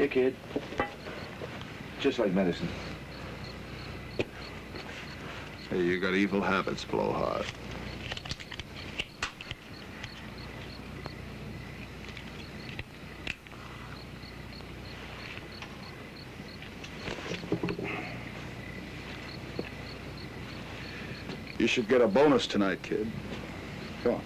Here, kid. Just like medicine. Hey, you got evil habits, Blowhard. You should get a bonus tonight, kid. Come on.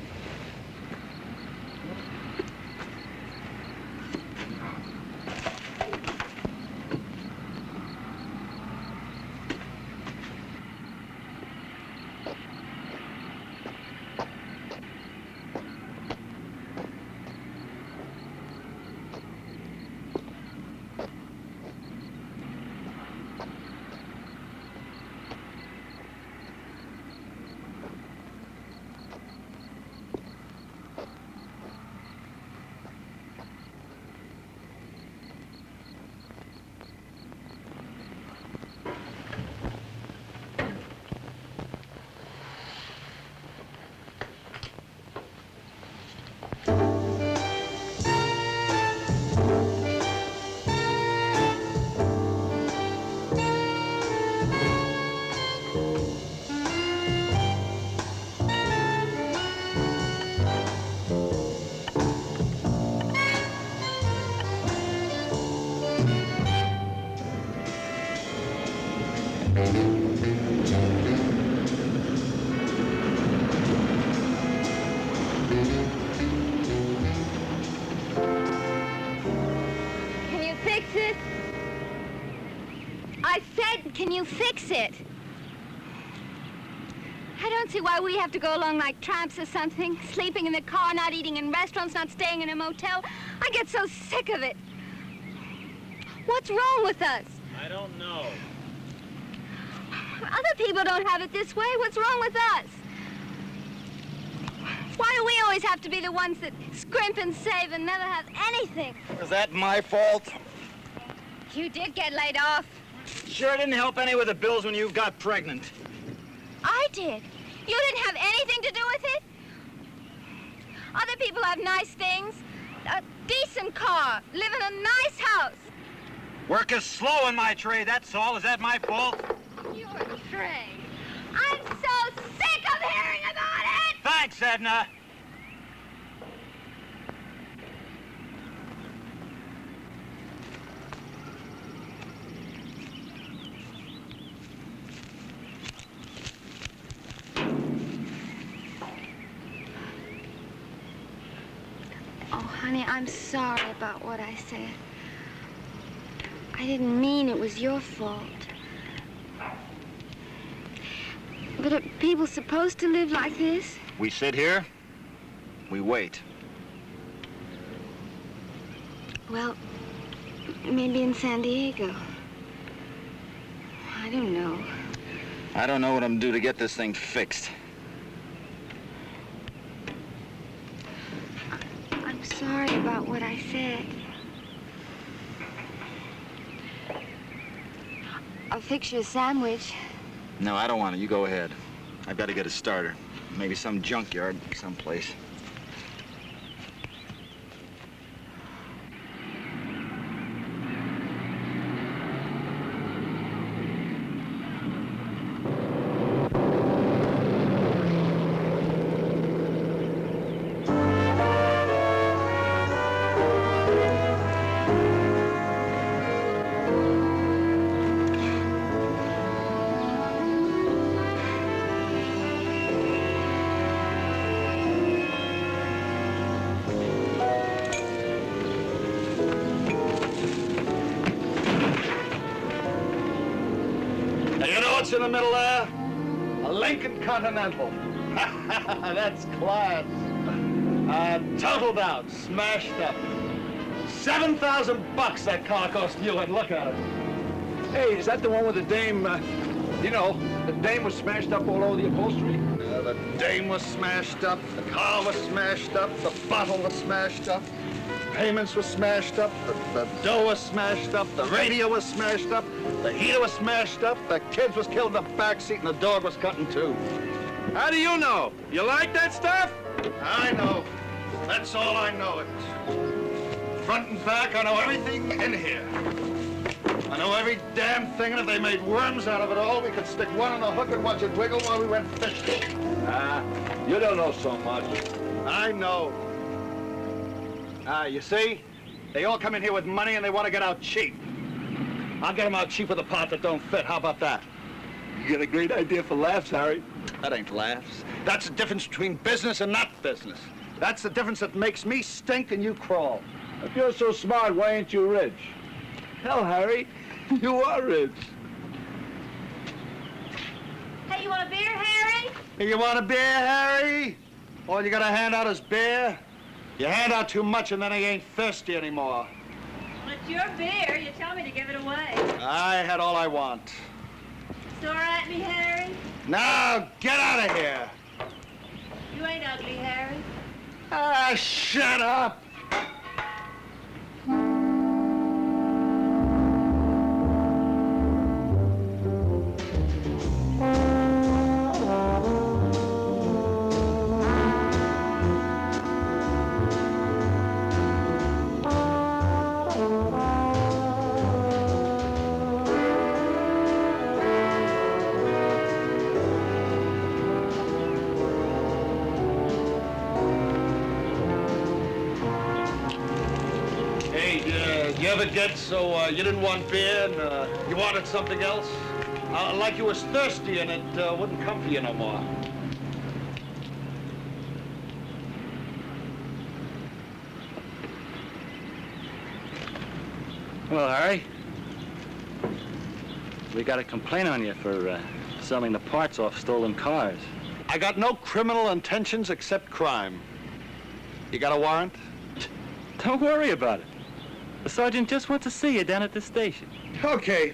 Can you fix it? I don't see why we have to go along like tramps or something. Sleeping in the car, not eating in restaurants, not staying in a motel. I get so sick of it. What's wrong with us? I don't know. Other people don't have it this way. What's wrong with us? Why do we always have to be the ones that scrimp and save and never have anything? Is that my fault? You did get laid off. Sure didn't help any with the bills when you got pregnant. I did. You didn't have anything to do with it? Other people have nice things. A decent car. Live in a nice house. Work is slow in my trade, that's all. Is that my fault? Your trade. I'm so sick of hearing about it! Thanks, Edna. Oh, honey, I'm sorry about what I said. I didn't mean it was your fault. But are people supposed to live like this? We sit here, we wait. Well, maybe in San Diego. I don't know. I don't know what I'm gonna do to get this thing fixed. I'm sorry about what I said. I'll fix you a sandwich. No, I don't want it. You go ahead. I've got to get a starter. Maybe some junkyard someplace. What's in the middle there? A Lincoln Continental. That's class. Totaled out, smashed up. $7,000 that car cost you, and look at it. Hey, is that the one with the dame, you know, the dame was smashed up all over the upholstery? The dame was smashed up, the car was smashed up, the bottle was smashed up, payments were smashed up, the dough was smashed up, the radio was smashed up, the heater was smashed up, the kids was killed in the back seat, and the dog was cut in two. How do you know? You like that stuff? I know. That's all I know. Front and back, I know everything in here. I know every damn thing, and if they made worms out of it all, we could stick one on the hook and watch it wiggle while we went fishing. You don't know so much. I know. You see? They all come in here with money and they want to get out cheap. I'll get them out cheap with a part that don't fit. How about that? You got a great idea for laughs, Harry. That ain't laughs. That's the difference between business and not business. That's the difference that makes me stink and you crawl. If you're so smart, why ain't you rich? Hell, Harry, you are rich. Hey, you want a beer, Harry? Hey, you want a beer, Harry? All you gotta hand out is beer? You hand out too much and then he ain't thirsty anymore. Well, it's your beer. You tell me to give it away. I had all I want. Sore at me, Harry? Now, get out of here. You ain't ugly, Harry. Ah, shut up. You ever get so you didn't want beer and you wanted something else? Like you was thirsty and it wouldn't come for you no more. Well, Harry, we got a complaint on you for selling the parts off stolen cars. I got no criminal intentions except crime. You got a warrant? Don't worry about it. The sergeant just wants to see you down at the station. Okay.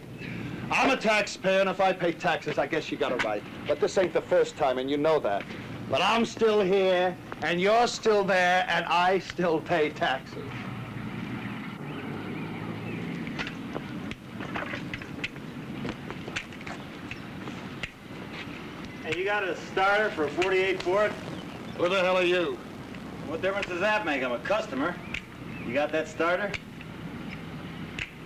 I'm a taxpayer, and if I pay taxes, I guess you got it right. But this ain't the first time, and you know that. But I'm still here, and you're still there, and I still pay taxes. Hey, you got a starter for a 48 Ford? Who the hell are you? What difference does that make? I'm a customer. You got that starter?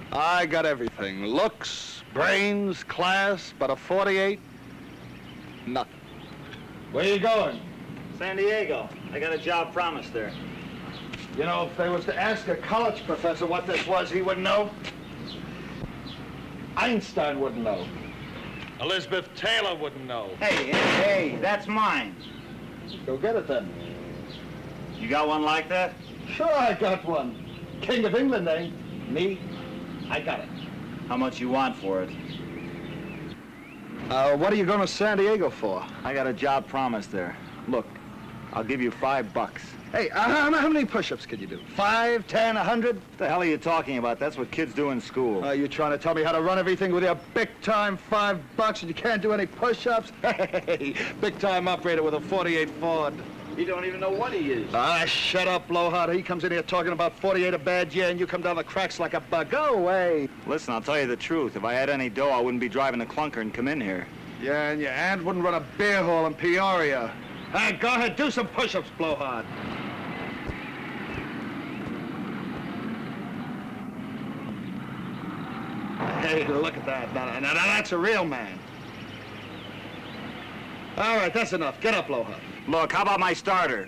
I got everything. Looks, brains, class, but a 48? Nothing. Where you going? San Diego. I got a job promised there. You know, if they was to ask a college professor what this was, he wouldn't know. Einstein wouldn't know. Elizabeth Taylor wouldn't know. Hey, that's mine. Go get it then. You got one like that? Sure I got one. King of England, eh? Me? I got it. How much you want for it? What are you going to San Diego for? I got a job promised there. Look, I'll give you $5. Hey, how many push-ups can you do? 5, 10, 100? What the hell are you talking about? That's what kids do in school. Are you trying to tell me how to run everything with your big-time $5 and you can't do any push-ups? Hey, big-time operator with a 48 Ford. You don't even know what he is. Shut up, Blowhard. He comes in here talking about 48 a bad year, and you come down the cracks like a bug. Go away. Listen, I'll tell you the truth. If I had any dough, I wouldn't be driving a clunker and come in here. Yeah, and your aunt wouldn't run a beer hall in Peoria. Hey, go ahead, do some push-ups, Blowhard. Hey, look at that. Now, that's a real man. All right, that's enough. Get up, Blowhard. Look, how about my starter?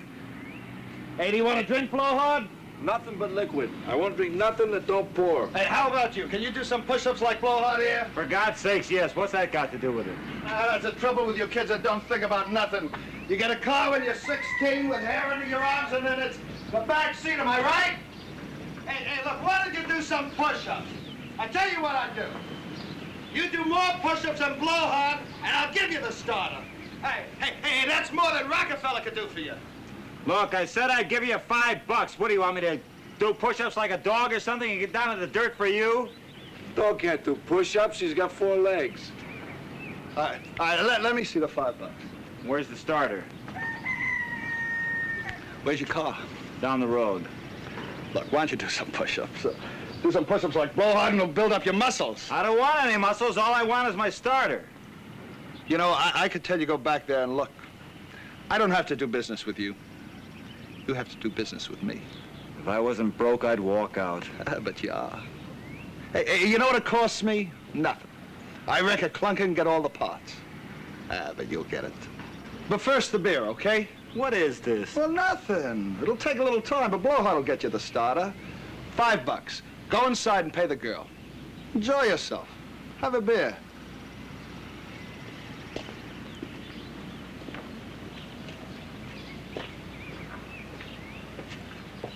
Hey, do you want a drink, Blowhard? Nothing but liquid. I won't drink nothing that don't pour. Hey, how about you? Can you do some push-ups like Blowhard here? For God's sakes, yes. What's that got to do with it? That's the trouble with you kids that don't think about nothing. You get a car when you're 16 with hair under your arms, and then it's the back seat, am I right? Hey, look, why don't you do some push-ups? I tell you what I do. You do more push-ups than Blowhard, and I'll give you the starter. Hey, that's more than Rockefeller could do for you. Look, I said I'd give you $5. What do you want me to do, push-ups like a dog or something and get down to the dirt for you? Dog can't do push-ups. She's got 4 legs. All right, let me see the $5. Where's the starter? Where's your car? Down the road. Look, why don't you do some push-ups? Do some push-ups like Blowhard and it'll build up your muscles. I don't want any muscles. All I want is my starter. You know, I could tell you go back there and look. I don't have to do business with you. You have to do business with me. If If I wasn't broke, I'd walk out. But you are. Hey, you know what it costs me? Nothing. I wreck a clunker and get all the parts. But you'll get it. But first the beer, okay? What is this? Well, nothing. It'll take a little time, but Blowhard will get you the starter. $5. Go inside and pay the girl. Enjoy yourself. Have a beer.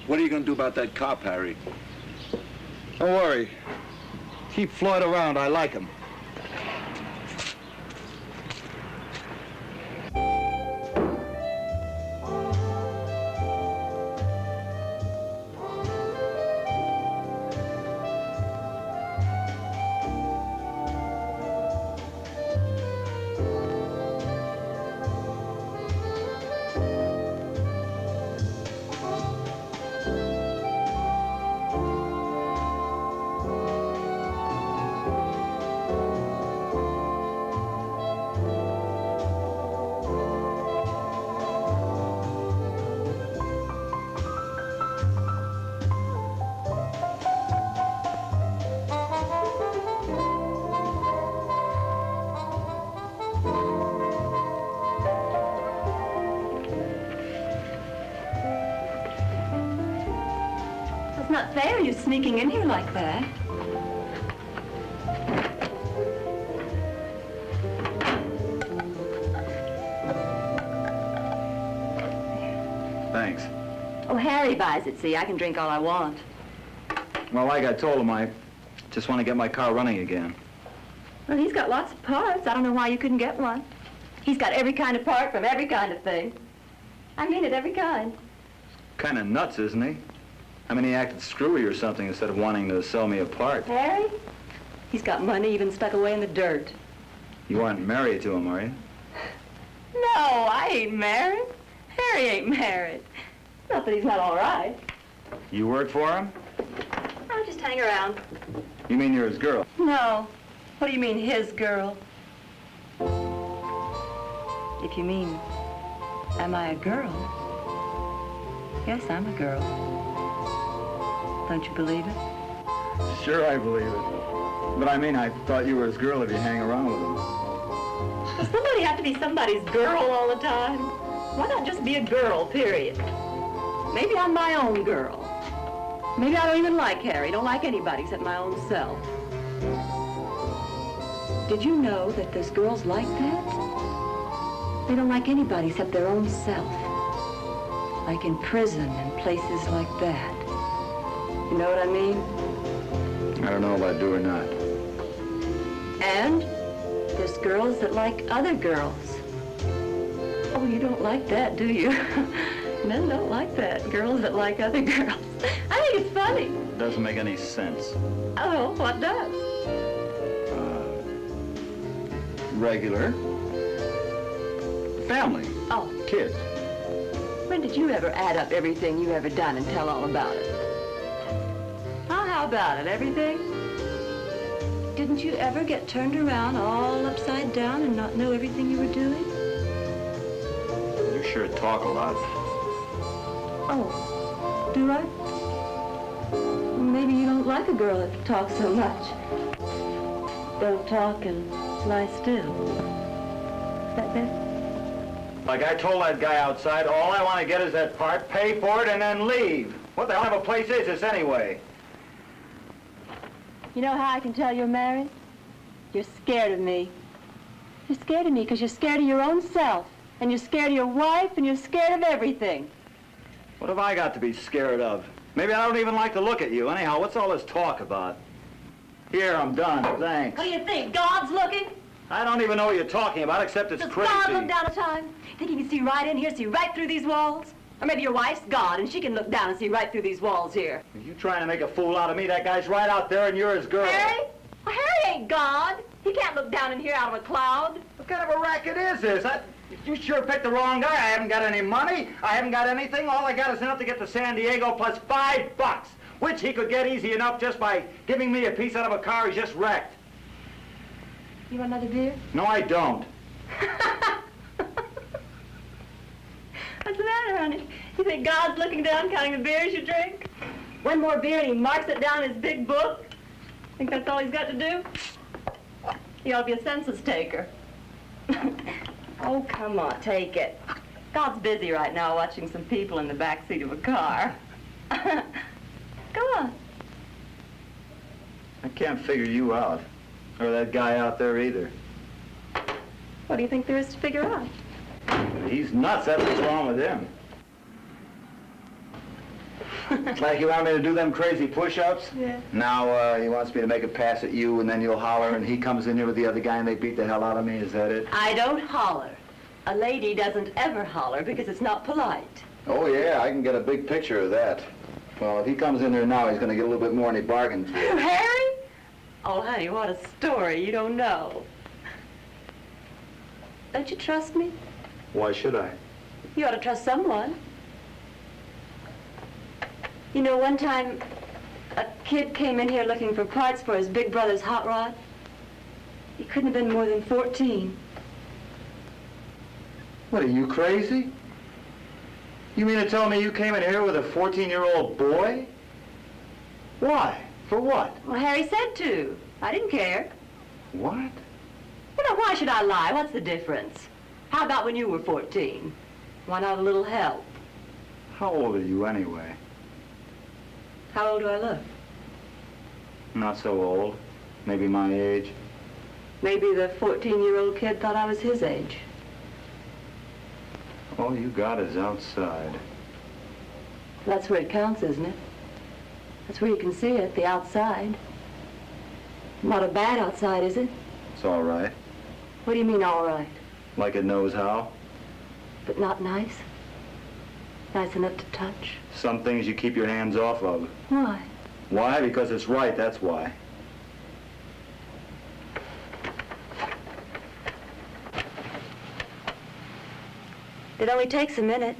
What are you gonna do about that cop, Harry? Don't worry. Keep Floyd around. I like him. It's not fair you sneaking in here like that. Thanks. Oh, Harry buys it, see? I can drink all I want. Well, like I told him, I just want to get my car running again. Well, he's got lots of parts. I don't know why you couldn't get one. He's got every kind of part from every kind of thing. I mean it, every kind. Kind of nuts, isn't he? I mean, he acted screwy or something instead of wanting to sell me a part. Harry? He's got money even stuck away in the dirt. You aren't married to him, are you? No, I ain't married. Harry ain't married. Not that he's not all right. You work for him? I'll just hang around. You mean you're his girl? No. What do you mean, his girl? If you mean, am I a girl? Yes, I'm a girl. Don't you believe it? Sure, I believe it. But I mean, I thought you were his girl if you hang around with him. Does somebody have to be somebody's girl all the time? Why not just be a girl, period? Maybe I'm my own girl. Maybe I don't even like Harry, don't like anybody except my own self. Did you know that there's girls like that? They don't like anybody except their own self. Like in prison and places like that. You know what I mean? I don't know if I do or not. And there's girls that like other girls. Oh, you don't like that, do you? Men don't like that. Girls that like other girls. I think it's funny. It doesn't make any sense. Oh, what does? Regular. Family. Oh, Kids. when did you ever add up everything you've ever done and tell all about it? Oh, how about it? Everything? Didn't you ever get turned around all upside down and not know everything you were doing? You sure talk a lot. Oh, do I? Maybe you don't like a girl that talks so much. Don't talk and lie still. Is that better? Like I told that guy outside, all I want to get is that part, pay for it, and then leave. What the hell of a place is this anyway? You know how I can tell you're married? You're scared of me. You're scared of me because you're scared of your own self. And you're scared of your wife, and you're scared of everything. What have I got to be scared of? Maybe I don't even like to look at you. Anyhow, what's all this talk about? Here, I'm done. Thanks. What do you think? God's looking? I don't even know what you're talking about, except it's Does crazy. God look down at time? Think he can see right in here, see right through these walls? Or maybe your wife's God, and she can look down and see right through these walls here. Are you trying to make a fool out of me? That guy's right out there, and you're his girl. Harry? Well, Harry ain't God. He can't look down in here out of a cloud. What kind of a racket is this? You sure picked the wrong guy. I haven't got any money. I haven't got anything. All I got is enough to get to San Diego plus $5, which he could get easy enough just by giving me a piece out of a car he just wrecked. You want another beer? No, I don't. What's the matter, honey? You think God's looking down counting the beers you drink? One more beer and he marks it down in his big book? Think that's all he's got to do? He ought to be a census taker. Oh, come on, take it. God's busy right now watching some people in the back seat of a car. Go on. I can't figure you out, or that guy out there either. What do you think there is to figure out? He's nuts, that's what's wrong with him. Like you want me to do them crazy push-ups? Yeah. Now he wants me to make a pass at you, and then you'll holler, and he comes in here with the other guy, and they beat the hell out of me. Is that it? I don't holler. A lady doesn't ever holler because it's not polite. Oh, yeah, I can get a big picture of that. Well, if he comes in there now, he's going to get a little bit more than he bargained for. Harry? Oh, honey, what a story. You don't know. Don't you trust me? Why should I? You ought to trust someone. You know, one time, a kid came in here looking for parts for his big brother's hot rod. He couldn't have been more than 14. What, are you crazy? You mean to tell me you came in here with a 14-year-old boy? Why? For what? Well, Harry said to. I didn't care. What? You know, why should I lie? What's the difference? How about when you were 14? Why not a little help? How old are you anyway? How old do I look? Not so old. Maybe my age. Maybe the 14-year-old kid thought I was his age. All you got is outside. That's where it counts, isn't it? That's where you can see it, the outside. Not a bad outside, is it? It's all right. What do you mean, all right? Like it knows how? But not nice? Nice enough to touch? Some things you keep your hands off of. Why? Why? Because it's right, that's why. It only takes a minute.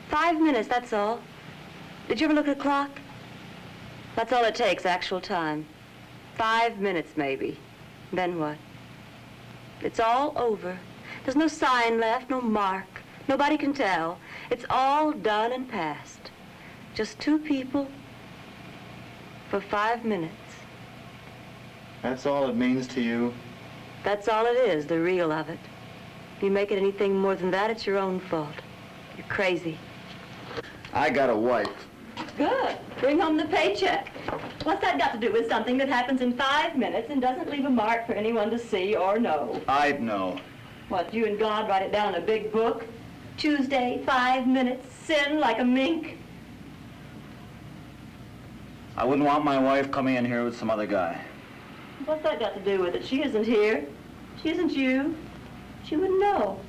5 minutes, that's all. Did you ever look at a clock? That's all it takes, actual time. 5 minutes, maybe. Then what? It's all over. There's no sign left, no mark. Nobody can tell. It's all done and past. Just two people for 5 minutes. That's all it means to you? That's all it is, the real of it. If you make it anything more than that, it's your own fault. You're crazy. I got a wife. Good. Bring home the paycheck. What's that got to do with something that happens in 5 minutes and doesn't leave a mark for anyone to see or know? I'd know. What, you and God write it down in a big book? Tuesday, 5 minutes, sin like a mink? I wouldn't want my wife coming in here with some other guy. What's that got to do with it? She isn't here. She isn't you. She wouldn't know.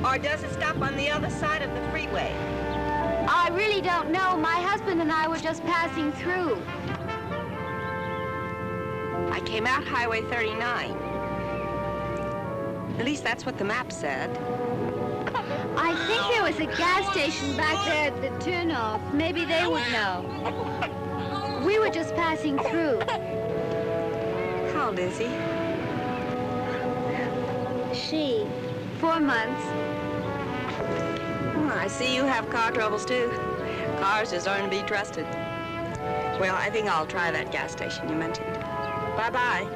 Or does it stop on the other side of the freeway? I really don't know. My husband and I were just passing through. I came out Highway 39. At least that's what the map said. I think there was a gas station back there at the turnoff. Maybe they would know. We were just passing through. How old is he? She, 4 months. I see you have car troubles, too. Cars just aren't to be trusted. Well, I think I'll try that gas station you mentioned. Bye-bye.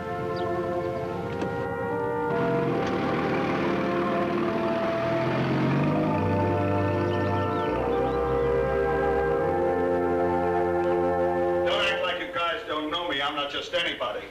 Don't act like you guys don't know me. I'm not just anybody.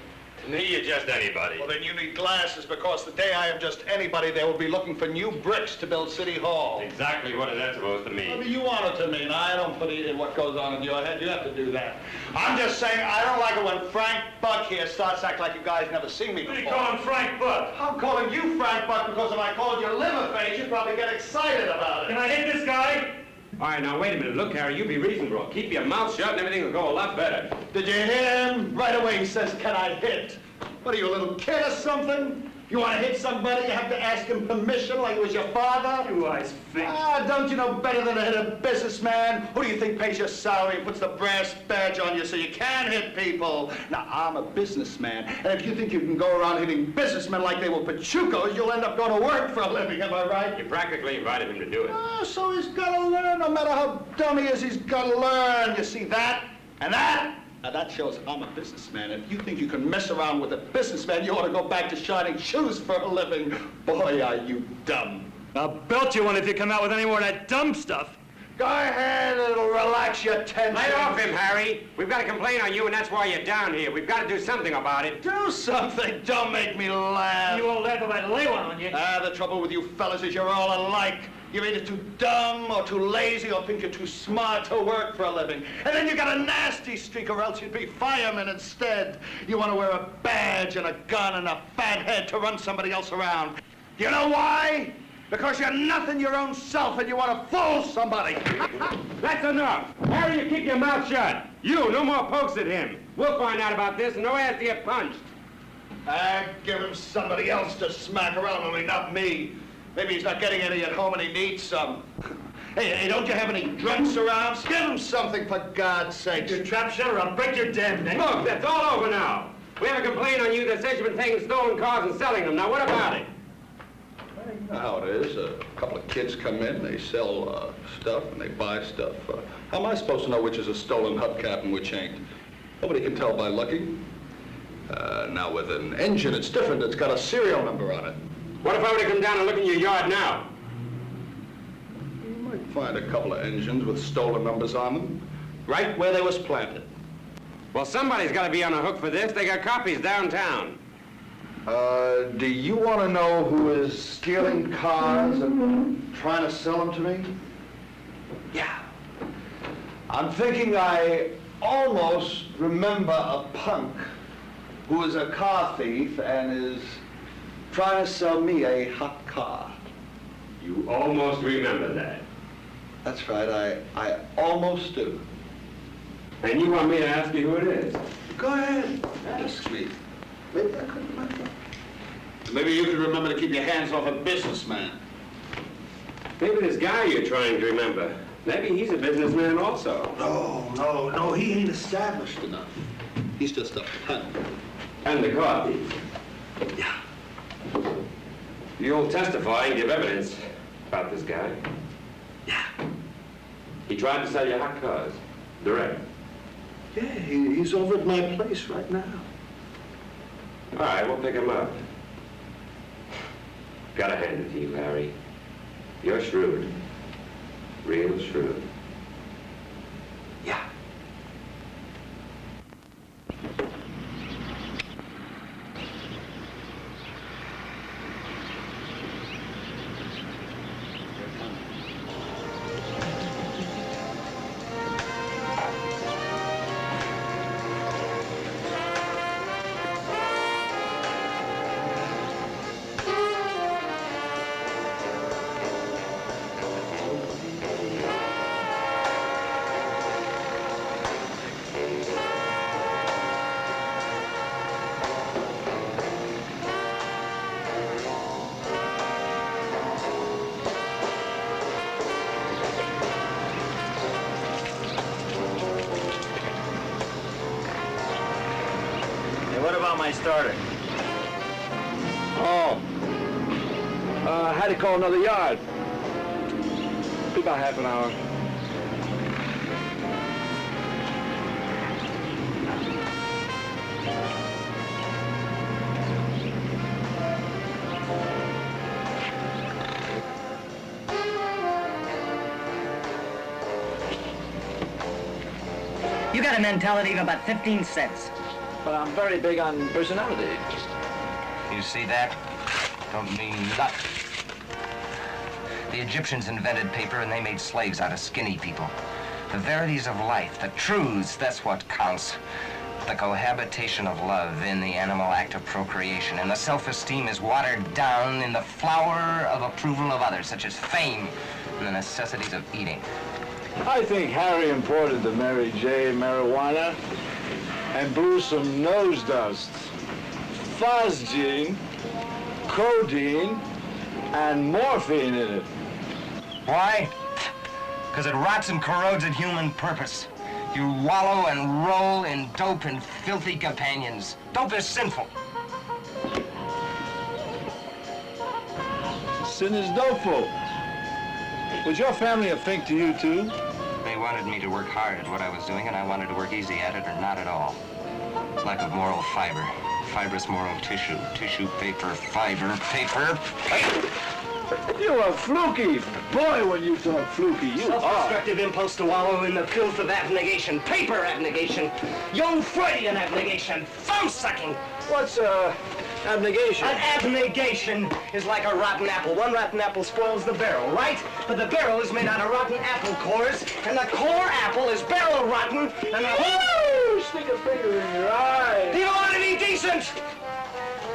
You're just anybody. Well, then you need glasses, because the day I am just anybody, they will be looking for new bricks to build City Hall. Exactly what is that supposed to mean? What do you want it to mean? I don't put it in what goes on in your head. You have to do that. I'm just saying, I don't like it when Frank Buck here starts acting like you guys never seen me before. What do you call him Frank Buck? I'm calling you Frank Buck because if I called you liver face, you'd probably get excited about it. Can I hit this guy? All right, now, wait a minute. Look, Harry, you be reasonable. Keep your mouth shut and everything will go a lot better. Did you hear him? Right away he says, can I hit? What are you, a little kid or something? You want to hit somebody, you have to ask him permission like he was your father? You eyes fix. Ah, don't you know better than to hit a businessman? Who do you think pays your salary and puts the brass badge on you so you can hit people? Now, I'm a businessman, and if you think you can go around hitting businessmen like they were pachucos, you'll end up going to work for a living, am I right? You practically invited him to do it. Ah, so he's got to learn. No matter how dumb he is, he's got to learn. You see that and that? Now, that shows I'm a businessman. If you think you can mess around with a businessman, you ought to go back to shining shoes for a living. Boy, are you dumb. I'll belt you one if you come out with any more of that dumb stuff. Go ahead, it'll relax your tension. Lay off him, Harry. We've got a complaint on you, and that's why you're down here. We've got to do something about it. Do something. Don't make me laugh. You won't laugh if I lay one on you. Ah, the trouble with you fellas is you're all alike. You're either too dumb or too lazy or think you're too smart to work for a living. And then you got a nasty streak, or else you'd be firemen instead. You want to wear a badge and a gun and a fat head to run somebody else around. You know why? Because you're nothing your own self and you want to fool somebody. That's enough. Harry, you keep your mouth shut. You, no more pokes at him. We'll find out about this and no ass to get punched. Give him somebody else to smack around, only not me. Maybe he's not getting any at home and he needs some. Hey, don't you have any drunks around? Give him something, for God's sake. Your trap shutter, I'll break your damn neck. Look, that's all over now. We have a complaint on you that says you've been taking stolen cars and selling them. Now, what about it? Well, you know how it is. A couple of kids come in, they sell stuff, and they buy stuff. How am I supposed to know which is a stolen hubcap and which ain't? Nobody can tell by looking. Now, with an engine, it's different. It's got a serial number on it. What if I were to come down and look in your yard now? You might find a couple of engines with stolen numbers on them, right where they was planted. Well, somebody's got to be on the hook for this. They got copies downtown. Do you want to know who is stealing cars and trying to sell them to me? Yeah. I'm thinking I almost remember a punk who is a car thief and is trying to sell me a hot car. You almost remember that. That's right, I almost do. And you want me to ask you who it is? Go ahead, ask me. Maybe I could remember. Maybe you could remember to keep your hands off a businessman. Maybe this guy you're trying to remember. Maybe he's a businessman also. No, he ain't established enough. He's just a punk. And the car thief. Yeah. You'll testify and give evidence about this guy. Yeah. He tried to sell you hot cars. Direct. Yeah, he's over at my place right now. All right, we'll pick him up. Gotta hand it to you, Harry. You're shrewd. Real shrewd. Yeah. My starter. Oh. I had to call another yard. Be about half an hour. You got a mentality of about 15 cents. But I'm very big on personality. You see that? Don't mean nothing. The Egyptians invented paper and they made slaves out of skinny people. The verities of life, the truths, that's what counts. The cohabitation of love in the animal act of procreation, and the self-esteem is watered down in the flower of approval of others, such as fame and the necessities of eating. I think Harry imported the Mary J. marijuana and blew some nose dust, phosgene, codeine, and morphine in it. Why? Because it rots and corrodes at human purpose. You wallow and roll in dope and filthy companions. Dope is sinful. Sin is dopeful. Was your family a fink to you, too? They wanted me to work hard at what I was doing, and I wanted to work easy at it, or not at all. Lack of moral fiber. Fibrous moral tissue. Tissue, paper, fiber, paper. You are fluky. Boy, when you talk fluky, you are. Self-destructive impulse to wallow in the filth of abnegation. Paper abnegation. Young Freudian abnegation. Thumb-sucking. What's, abnegation? An abnegation is like a rotten apple. One rotten apple spoils the barrel, right? But the barrel is made out of rotten apple cores, and the core apple is barrel rotten, and the whole... Stick a finger in your eye. You want to be decent?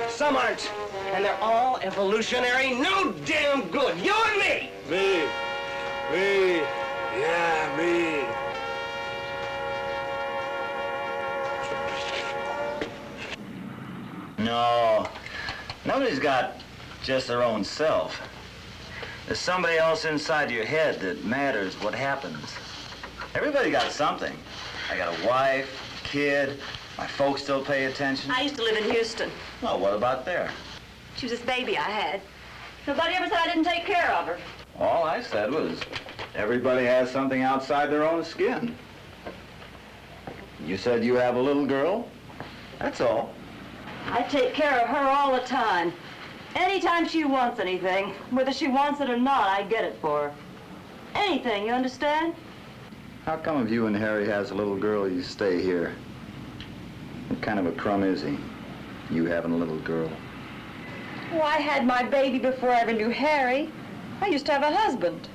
Some aren't. And they're all evolutionary, no damn good. You and me! Me. Yeah, me. No, nobody's got just their own self. There's somebody else inside your head that matters what happens. Everybody got something. I got a wife, kid, my folks still pay attention. I used to live in Houston. Well, what about there? She was this baby I had. Nobody ever said I didn't take care of her. All I said was, everybody has something outside their own skin. You said you have a little girl? That's all. I take care of her all the time. Anytime she wants anything, whether she wants it or not, I get it for her. Anything, you understand? How come if you and Harry has a little girl, you stay here? What kind of a crumb is he? You having a little girl? Oh, I had my baby before I ever knew Harry. I used to have a husband.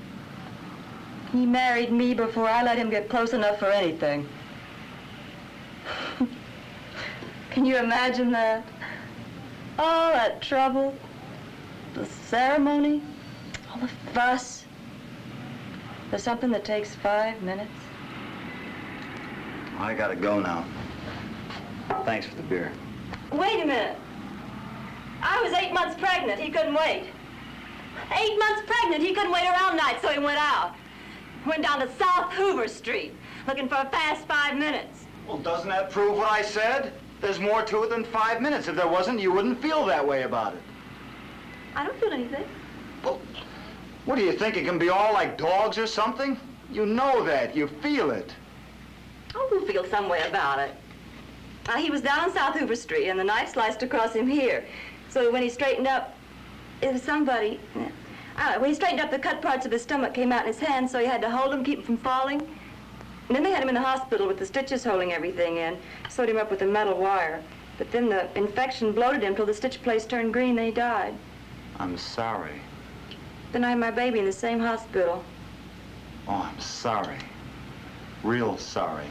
He married me before I let him get close enough for anything. Can you imagine that? All that trouble, the ceremony, all the fuss, for something that takes 5 minutes. I gotta go now. Thanks for the beer. Wait a minute. I was 8 months pregnant. He couldn't wait. 8 months pregnant. He couldn't wait around nights, so he went out. Went down to South Hoover Street, looking for a fast 5 minutes. Well, doesn't that prove what I said? There's more to it than 5 minutes. If there wasn't, you wouldn't feel that way about it. I don't feel anything. Well, what do you think? It can be all like dogs or something? You know that. You feel it. Oh, we'll feel some way about it. He was down on South Hoover Street, and the knife sliced across him here. So when he straightened up, it was somebody... when he straightened up, the cut parts of his stomach came out in his hand, so he had to hold him, keep him from falling. And then they had him in the hospital with the stitches holding everything in, sewed him up with a metal wire. But then the infection bloated him till the stitch place turned green, then he died. I'm sorry. Then I had my baby in the same hospital. Oh, I'm sorry. Real sorry.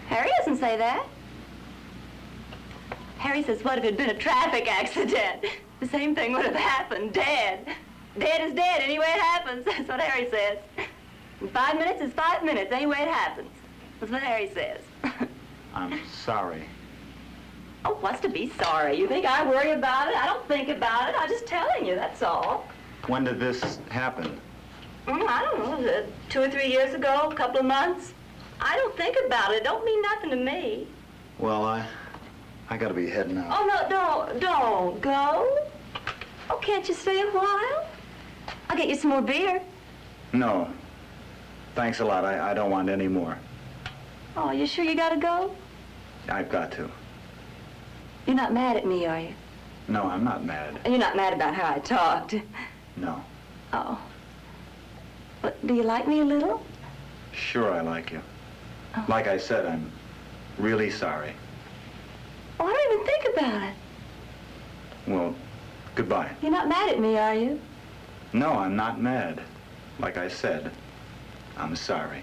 Harry doesn't say that. Harry says, what if it had been a traffic accident? The same thing would have happened, dead. Dead is dead, any way it happens. That's what Harry says. And 5 minutes is 5 minutes, any way it happens. That's what Harry says. I'm sorry. Oh, what's to be sorry? You think I worry about it? I don't think about it. I'm just telling you, that's all. When did this happen? I don't know, 2 or 3 years ago, a couple of months. I don't think about it. It don't mean nothing to me. Well, I gotta be heading out. Oh, no, don't go. Oh, can't you stay a while? I'll get you some more beer. No. Thanks a lot. I don't want any more. Oh, you sure you gotta go? I've got to. You're not mad at me, are you? No, I'm not mad. And you're not mad about how I talked? No. Oh. But do you like me a little? Sure I like you. Oh. Like I said, I'm really sorry. even think about it. Well, goodbye. You're not mad at me, are you? No, I'm not mad. Like I said, I'm sorry.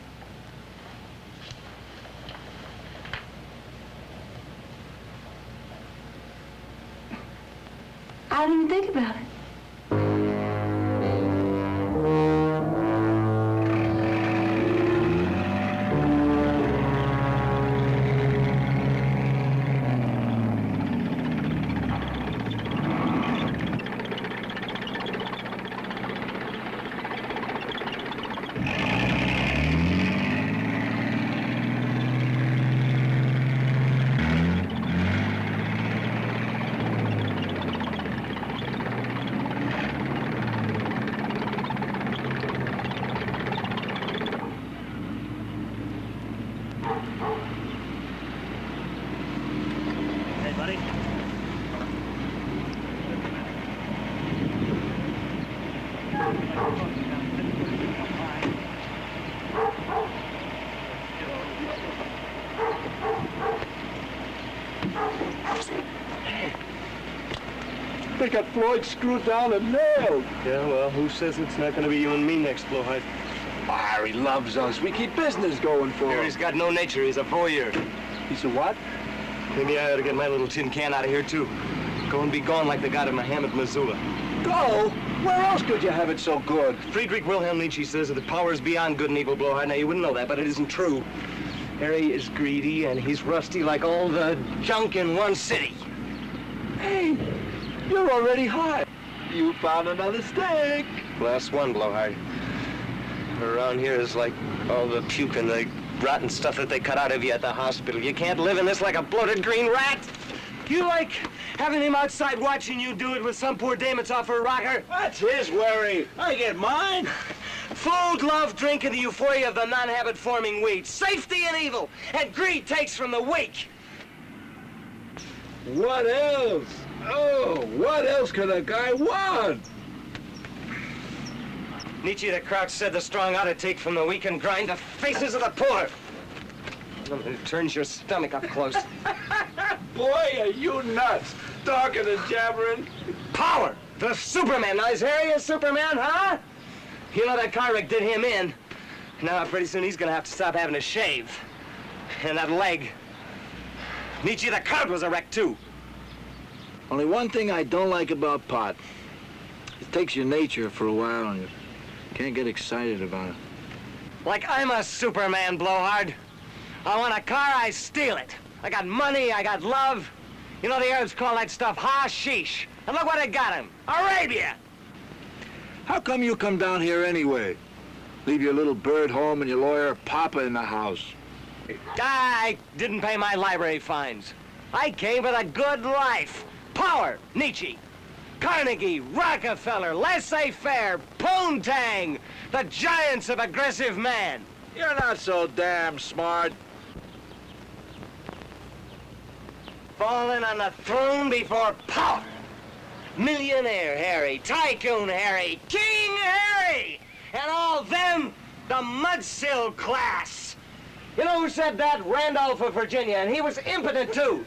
I didn't even think about it. They got Floyd screwed down and nailed. Yeah, well, who says it's not going to be you and me next, Blowhard? Harry loves us. We keep business going for him. Harry's got no nature. He's a voyeur. He's a what? Maybe I ought to get my little tin can out of here, too. Go and be gone like they got in Mohammed, Missoula. Go? Where else could you have it so good? Friedrich Wilhelm Nietzsche says that the power is beyond good and evil, Blowhard. Now, you wouldn't know that, but it isn't true. Harry is greedy, and he's rusty like all the junk in one city. Hey, you're already high. You found another steak. Last one, Blowhard. Around here is like all the puke and the rotten stuff that they cut out of you at the hospital. You can't live in this like a bloated green rat. You like having him outside watching you do it with some poor dame that's off her rocker? That's his worry. I get mine. Food, love, drink, and the euphoria of the non-habit-forming weed. Safety and evil, and greed takes from the weak. What else? Oh, what else could a guy want? Nietzsche the Crouch said the strong ought to take from the weak and grind the faces of the poor. It turns your stomach up close. Boy, are you nuts. Talking and jabbering. Power! The Superman. Now, is Harry a Superman, huh? You know that car wreck did him in. Now, pretty soon he's gonna have to stop having to shave. And that leg. Nietzsche the Crouch was a wreck, too. Only one thing I don't like about pot. It takes your nature for a while and you can't get excited about it. Like I'm a Superman, Blowhard. I want a car, I steal it. I got money, I got love. You know the Arabs call that stuff hashish. And look what it got him. Arabia! How come you come down here anyway? Leave your little bird home and your lawyer Papa in the house. I didn't pay my library fines. I came for the good life. Power, Nietzsche. Carnegie, Rockefeller, laissez-faire, Poontang, the giants of aggressive man. You're not so damn smart. Falling on the throne before power. Millionaire Harry, Tycoon Harry, King Harry, and all them, the mudsill class. You know who said that? Randolph of Virginia, and he was impotent, too.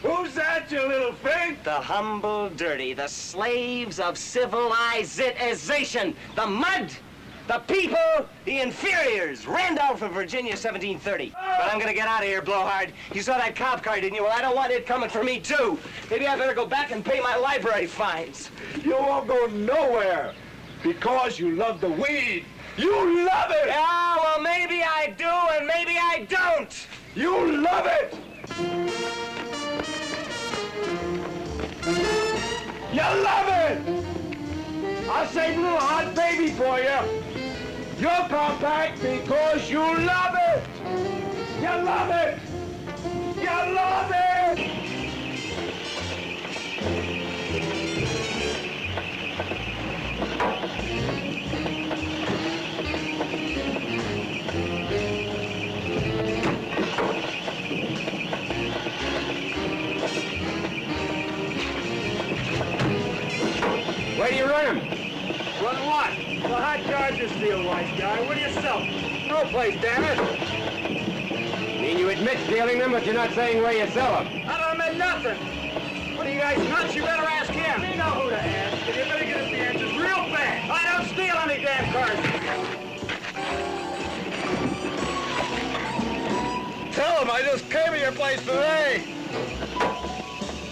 Who's that, you little fink? The humble, dirty, the slaves of civilization, the mud, the people, the inferiors. Randolph of Virginia, 1730. But I'm gonna get out of here, Blowhard. You saw that cop car, didn't you? Well, I don't want it coming for me, too. Maybe I better go back and pay my library fines. You won't go nowhere because you love the weed. You love it! Yeah, well, maybe I do and maybe I don't. You love it! You love it! I'll save a little hot baby for you. You're compact because you love it! You love it! You love it! Where do you run him? Run what? The hot charger steal, wise guy. What do you sell? No place, damn it. I mean, you admit stealing them, but you're not saying where you sell them. I don't admit nothing. What are you guys nuts? You better ask him. We know who to ask, and you better get us the answers real fast. I don't steal any damn cars. Tell him I just came to your place today.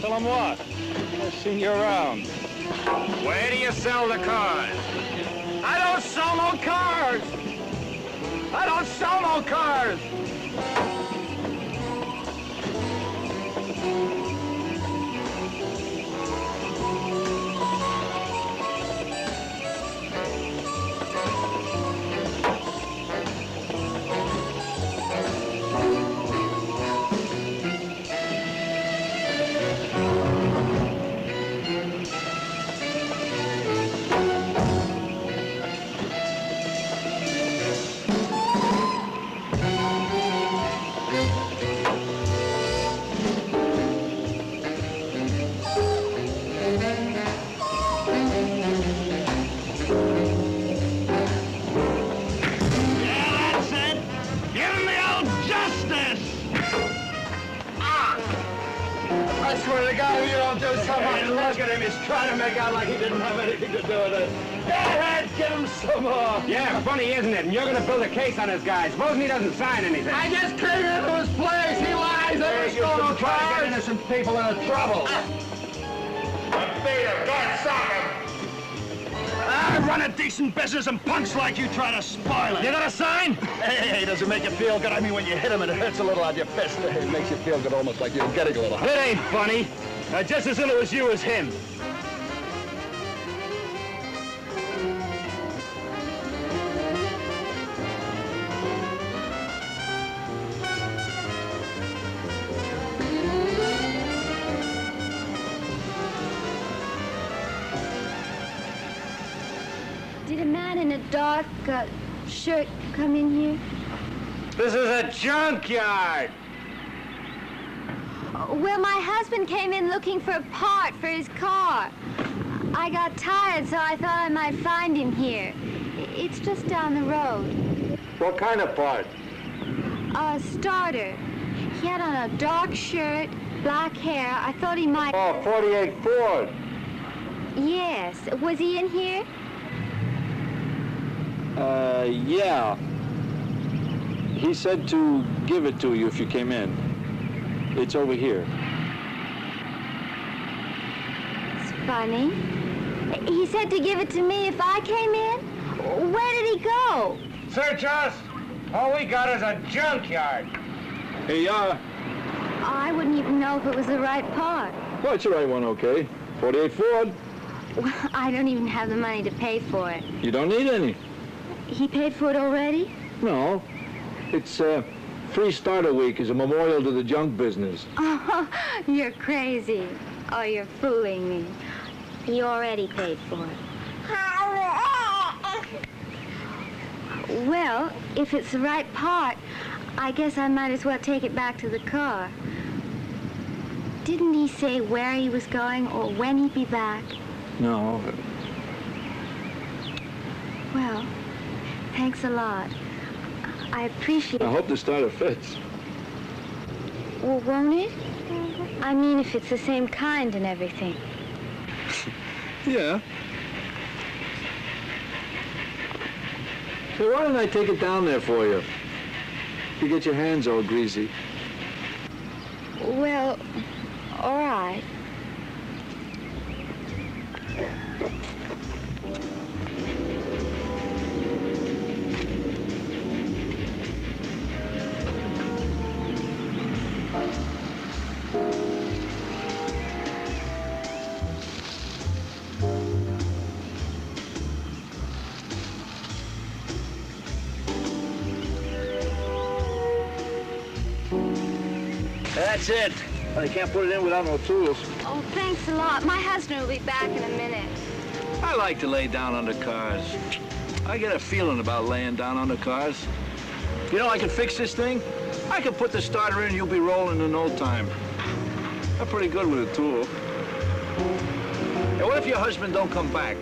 Tell him what? I've seen you around. Where do you sell the cars? I don't sell no cars. I don't sell no cars. I swear to God, if you don't do something, look at him. He's trying to make out like he didn't have anything to do with it. Go ahead, give him some more. Yeah, funny, isn't it? And you're going to build a case on this guy. Supposing he doesn't sign anything. I just came into his place. He lies. Every stolen car. Get innocent people into trouble. God, stop him. I run a decent business and punks like you try to spoil it. You got a sign? Hey, does it make you feel good? I mean, when you hit him, it hurts a little on your fist. It makes you feel good, almost like you're getting a little. It ain't funny. Just as ill as you as him. Did a man in a dark shirt come in here? This is a junkyard. Well, my husband came in looking for a part for his car. I got tired, so I thought I might find him here. It's just down the road. What kind of part? A starter. He had on a dark shirt, black hair. I thought he might... Oh, 48 Ford. Yes. Was he in here? Yeah. He said to give it to you if you came in. It's over here. It's funny. He said to give it to me if I came in? Where did he go? Search us. All we got is a junkyard. Here you are. I wouldn't even know if it was the right part. Well, it's the right one, okay. 48 Ford. Well, I don't even have the money to pay for it. You don't need any. He paid for it already? No. It's free starter week as a memorial to the junk business. Oh, you're crazy. Oh, you're fooling me. He already paid for it. Well, if it's the right part, I guess I might as well take it back to the car. Didn't he say where he was going or when he'd be back? No. Well, thanks a lot. I appreciate it. I hope the starter fits. Well, won't it? I mean, if it's the same kind and everything. Yeah. Hey, why don't I take it down there for you? You get your hands all greasy. Well, all right. That's it. Well, you can't put it in without no tools. Oh, thanks a lot. My husband will be back in a minute. I like to lay down under cars. I get a feeling about laying down under cars. You know, I can fix this thing. I can put the starter in and you'll be rolling in no time. I'm pretty good with a tool. Hey, what if your husband don't come back?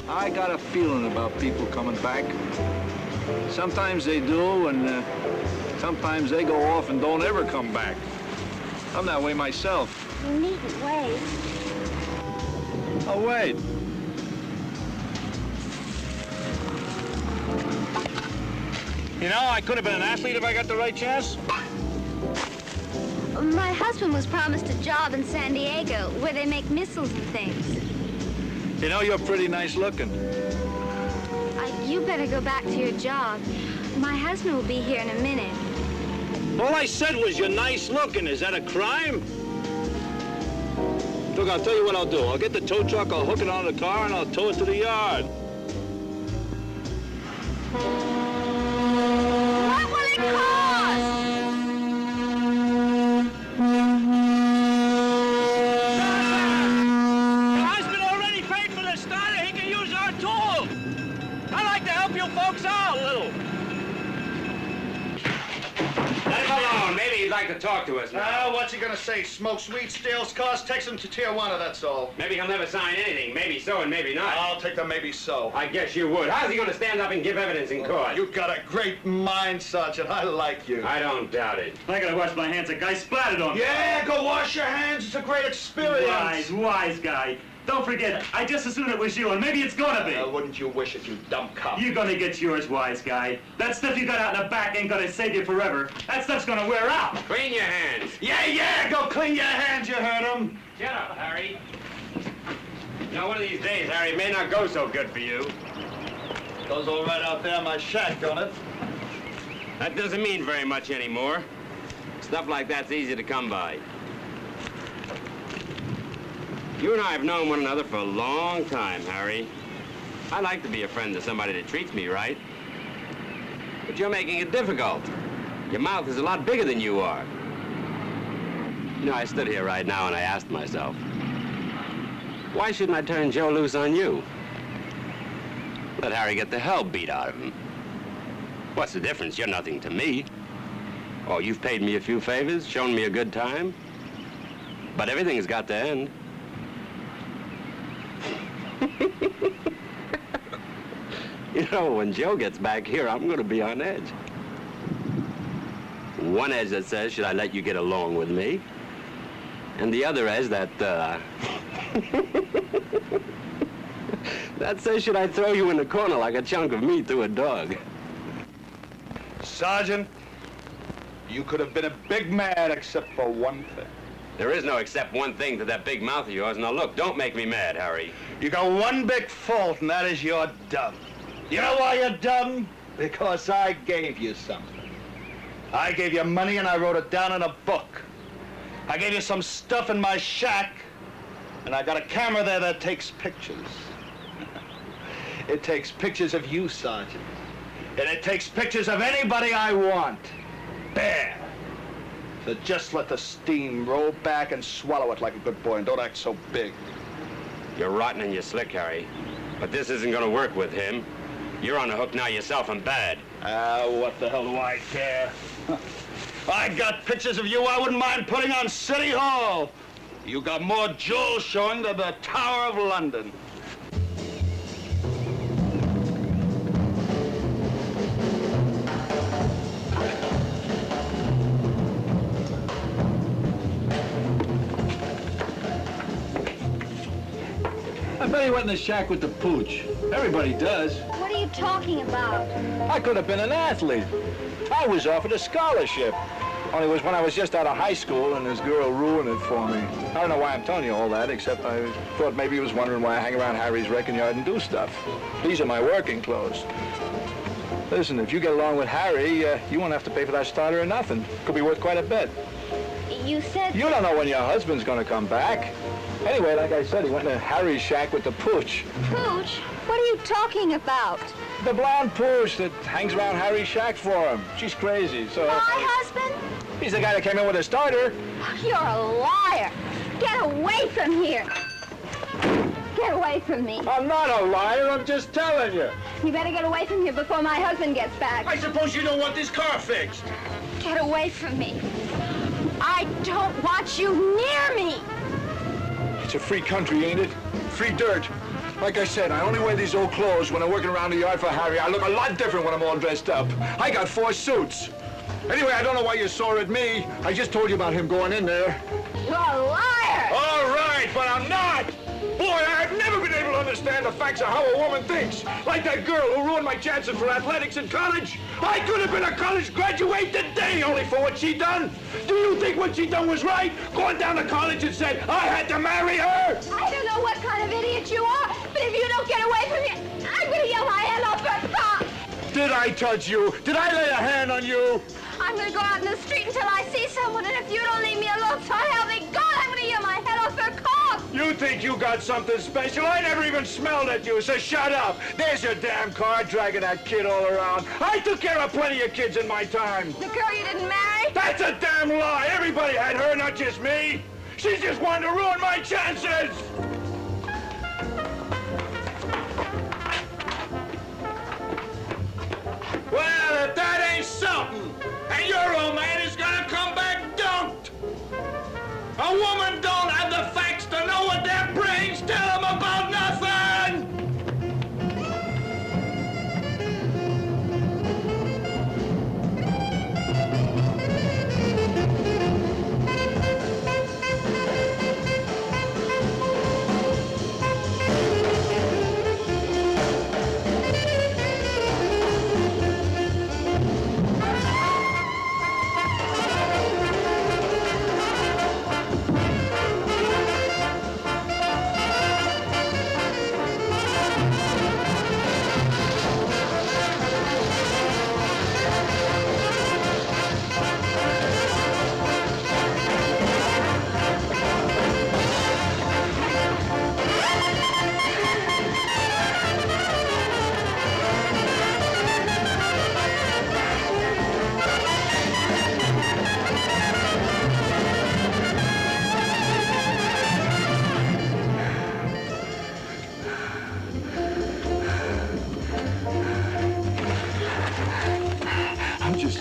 I got a feeling about people coming back. Sometimes they do, and sometimes they go off and don't ever come back. I'm that way myself. You needn't wait. I'll wait. You know, I could have been an athlete if I got the right chance. My husband was promised a job in San Diego where they make missiles and things. You know, you're pretty nice looking. You better go back to your job. My husband will be here in a minute. All I said was you're nice looking. Is that a crime? Look, I'll tell you what I'll do. I'll get the tow truck, I'll hook it on the car, and I'll tow it to the yard. What will it cost? Your husband already paid for the starter. He can use our tool. I like to help you folks out a little. Let him alone. Maybe he'd like to talk to us now. What's he gonna say? Smokes weed, steals cars, takes him to Tijuana, that's all. Maybe he'll never sign anything. Maybe so and maybe not. I'll take the maybe so. I guess you would. How's he going to stand up and give evidence in court? You've got a great mind, Sergeant. I like you. I don't doubt it. I gotta wash my hands. A guy splattered on me. Yeah, go wash your hands. It's a great experience. Wise guy. Don't forget, I just assumed it was you, and maybe it's gonna be. Wouldn't you wish it, you dumb cop? You're gonna get yours, wise guy. That stuff you got out in the back ain't gonna save you forever. That stuff's gonna wear out. Clean your hands. Yeah, go clean your hands, you heard him. Shut up, Harry. You know, one of these days, Harry, it may not go so good for you. Goes all right out there in my shack, don't it? That doesn't mean very much anymore. Stuff like that's easy to come by. You and I have known one another for a long time, Harry. I like to be a friend to somebody that treats me right. But you're making it difficult. Your mouth is a lot bigger than you are. You know, I stood here right now and I asked myself, why shouldn't I turn Joe loose on you? Let Harry get the hell beat out of him. What's the difference? You're nothing to me. Oh, you've paid me a few favors, shown me a good time. But everything has got to end. You know, when Joe gets back here, I'm going to be on edge. One edge that says, should I let you get along with me? And the other edge that, that says, should I throw you in the corner like a chunk of meat to a dog? Sergeant, you could have been a big man except for one thing. There is no except one thing to that big mouth of yours. Now, look, don't make me mad, Harry. You got one big fault, and that is you're dumb. You know why you're dumb? Because I gave you something. I gave you money, and I wrote it down in a book. I gave you some stuff in my shack, and I got a camera there that takes pictures. It takes pictures of you, Sergeant. And it takes pictures of anybody I want. There. So just let the steam roll back and swallow it like a good boy, and don't act so big. You're rotten and you're slick, Harry. But this isn't going to work with him. You're on the hook now yourself and bad. What the hell do I care? I got pictures of you I wouldn't mind putting on City Hall. You got more jewels showing than the Tower of London. I bet he went in the shack with the pooch. Everybody does. What are you talking about? I could have been an athlete. I was offered a scholarship. Only it was when I was just out of high school and this girl ruined it for me. I don't know why I'm telling you all that, except I thought maybe he was wondering why I hang around Harry's wrecking yard and do stuff. These are my working clothes. Listen, if you get along with Harry, you won't have to pay for that starter or nothing. Could be worth quite a bit. You said... You don't know when your husband's gonna come back. Anyway, like I said, he went to Harry's shack with the pooch. Pooch? What are you talking about? The blonde pooch that hangs around Harry's shack for him. She's crazy, so... My husband? He's the guy that came in with a starter. You're a liar. Get away from here. Get away from me. I'm not a liar, I'm just telling you. You better get away from here before my husband gets back. I suppose you don't want this car fixed. Get away from me. I don't want you near me. It's a free country, ain't it? Free dirt. Like I said, I only wear these old clothes when I'm working around the yard for Harry. I look a lot different when I'm all dressed up. I got 4 suits. Anyway, I don't know why you swore at me. I just told you about him going in there. You're a liar! All right, but I'm not. Boy, I've never been able to understand the facts of how a woman thinks. Like that girl who ruined my chances for athletics in college. I could have been a college graduate today only for what she done. Do you think what she done was right? Going down to college and said, I had to marry her? I don't know what kind of idiot you are, but if you don't get away from me, I'm gonna yell my head off her car. Did I touch you? Did I lay a hand on you? I'm gonna go out in the street until I see someone, and if you don't leave me alone, so help me God, I'm gonna yell my head off her car. You think you got something special? I never even smelled at you, so shut up. There's your damn car dragging that kid all around. I took care of plenty of kids in my time. The girl you didn't marry? That's a damn lie. Everybody had her, not just me. She just wanted to ruin my chances. Well, if that ain't something, and your old man is gonna come back dunked. A woman don't have the facts to know what their brains tell them about nothing!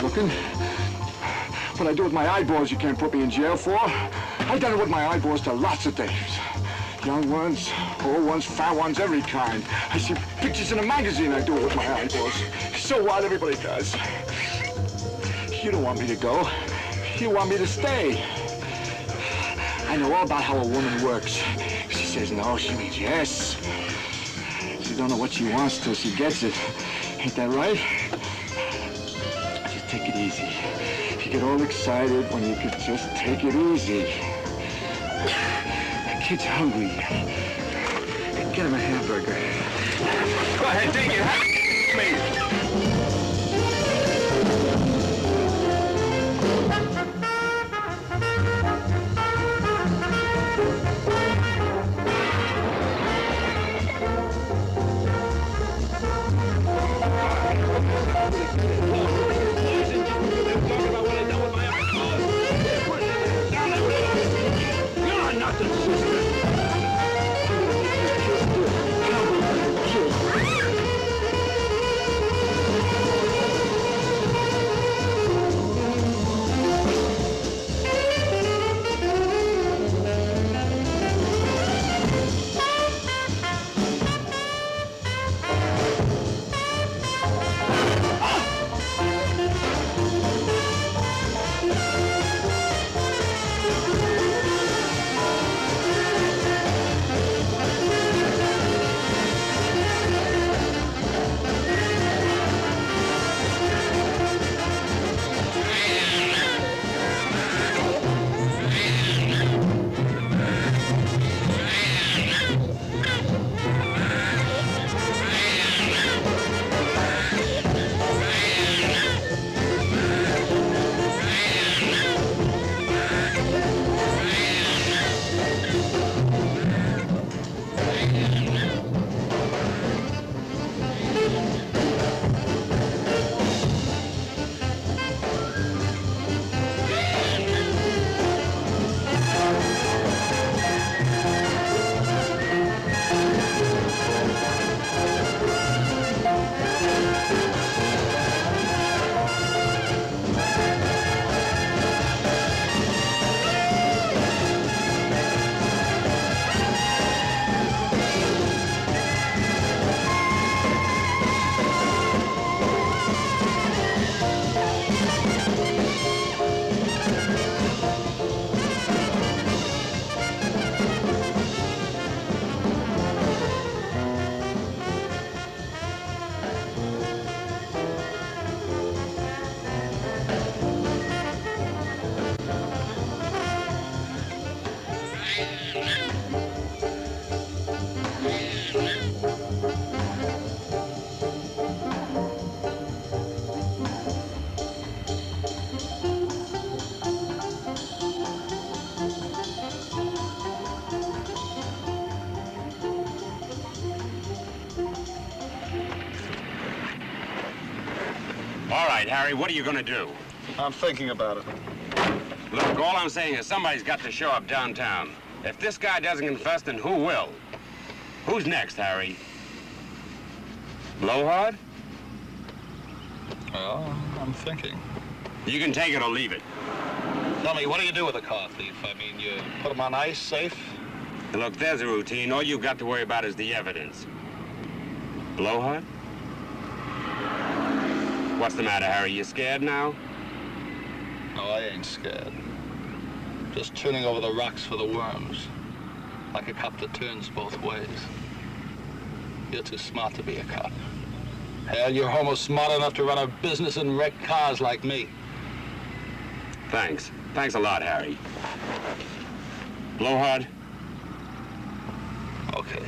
Looking. What I do with my eyeballs, you can't put me in jail for. I done it with my eyeballs to lots of things. Young ones, old ones, fat ones, every kind. I see pictures in a magazine, I do it with my eyeballs. So what? Everybody does. You don't want me to go. You want me to stay. I know all about how a woman works. She says no, she means yes. She don't know what she wants till she gets it. Ain't that right? Take it easy. You get all excited when you could just take it easy. The kid's hungry. Get him a hamburger. Go ahead, take it. Me. All right, Harry, what are you gonna do? I'm thinking about it. Look, all I'm saying is somebody's got to show up downtown. If this guy doesn't confess, then who will? Who's next, Harry? Blowhard? Well, I'm thinking. You can take it or leave it. Tell me, what do you do with a car thief? I mean, you put him on ice, safe? Look, there's a routine. All you've got to worry about is the evidence. Blowhard? What's the matter, Harry? You scared now? No, I ain't scared. Just turning over the rocks for the worms. Like a cop that turns both ways. You're too smart to be a cop. Hell, you're almost smart enough to run a business and wreck cars like me. Thanks. Thanks a lot, Harry. Blowhard? Okay.